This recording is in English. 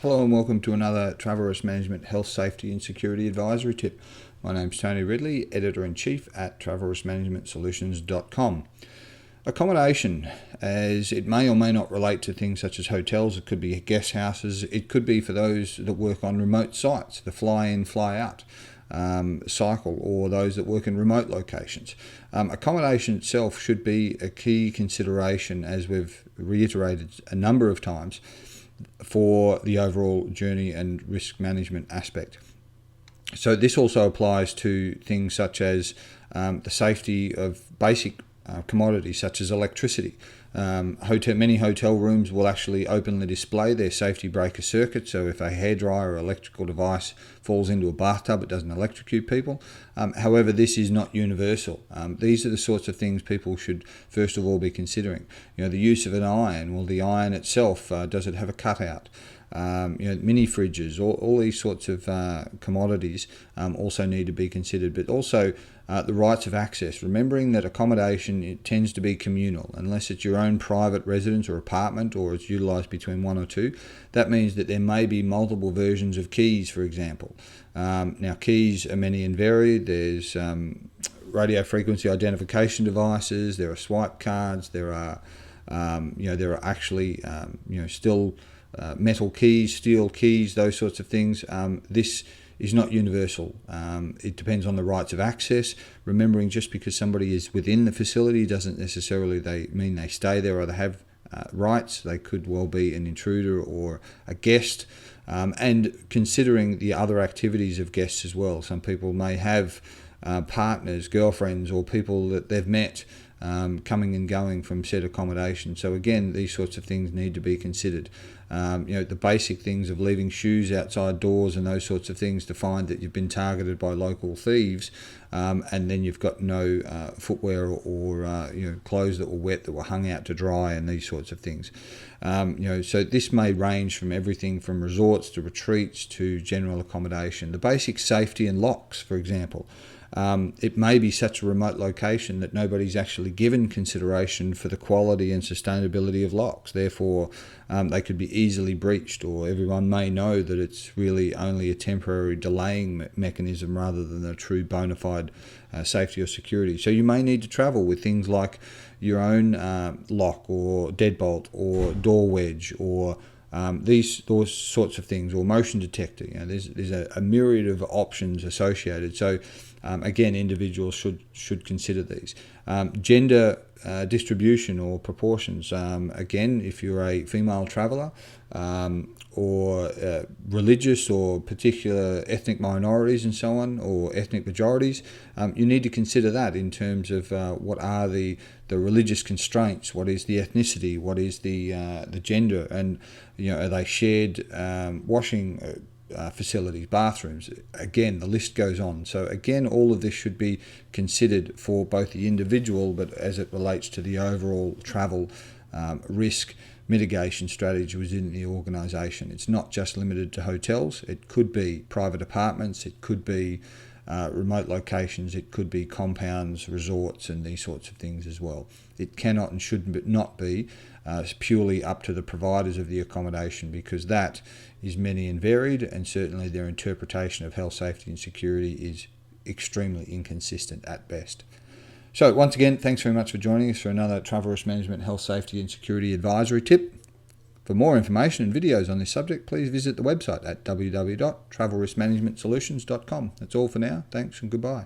Hello and welcome to another Travel Risk Management Health, Safety and Security Advisory Tip. My name's Tony Ridley, Editor-in-Chief at travelriskmanagementsolutions.com. Accommodation, as it may or may not relate to things such as hotels, it could be guest houses, it could be for those that work on remote sites, the fly-in, fly-out cycle, or those that work in remote locations. Accommodation itself should be a key consideration, as we've reiterated a number of times, for the overall journey and risk management aspect. So this also applies to things such as the safety of basic commodities such as electricity. Many hotel rooms will actually openly display their safety breaker circuit, so if a hairdryer or electrical device falls into a bathtub, it doesn't electrocute people. However, this is not universal. These are the sorts of things people should first of all be considering. The use of an iron. Well, the iron itself, does it have a cutout? Mini fridges, all these sorts of commodities also need to be considered, but also the rights of access, remembering that accommodation, it tends to be communal unless it's your own private residence or apartment, or it's utilised between one or two. That means that there may be multiple versions of keys, for example. Now, keys are many and varied. There's radio frequency identification devices, there are swipe cards, there are actually still metal keys, steel keys, those sorts of things. This is not universal. It depends on the rights of access. Remembering, just because somebody is within the facility doesn't necessarily mean they stay there or they have rights. They could well be an intruder or a guest. And considering the other activities of guests as well. Some people may have partners, girlfriends, or people that they've met coming and going from said accommodation. So again, these sorts of things need to be considered. The basic things of leaving shoes outside doors and those sorts of things to find that you've been targeted by local thieves, and then you've got no footwear or clothes that were wet, that were hung out to dry, and these sorts of things. So this may range from everything from resorts to retreats to general accommodation. The basic safety and locks, for example. It may be such a remote location that nobody's actually given consideration for the quality and sustainability of locks. Therefore, they could be easily breached, or everyone may know that it's really only a temporary delaying mechanism rather than a true bona fide safety or security. So you may need to travel with things like your own lock or deadbolt or door wedge, or those sorts of things, or motion detector. There's a myriad of options associated. So again, individuals should consider these. Gender distribution or proportions. Again, if you're a female traveller, or religious or particular ethnic minorities and so on, or ethnic majorities, you need to consider that in terms of what are the religious constraints, what is the ethnicity, what is the gender, and are they shared washing facilities, bathrooms. Again, the list goes on. So again, all of this should be considered for both the individual, but as it relates to the overall travel risk mitigation strategy within the organisation. It's not just limited to hotels. It could be private apartments, it could be remote locations, it could be compounds, resorts, and these sorts of things as well. It cannot and should not be purely up to the providers of the accommodation, because that is many and varied, and certainly their interpretation of health, safety and security is extremely inconsistent at best. So once again, thanks very much for joining us for another Travel Risk Management Health, Safety and Security Advisory Tip. For more information and videos on this subject, please visit the website at www.travelriskmanagementsolutions.com. That's all for now. Thanks and goodbye.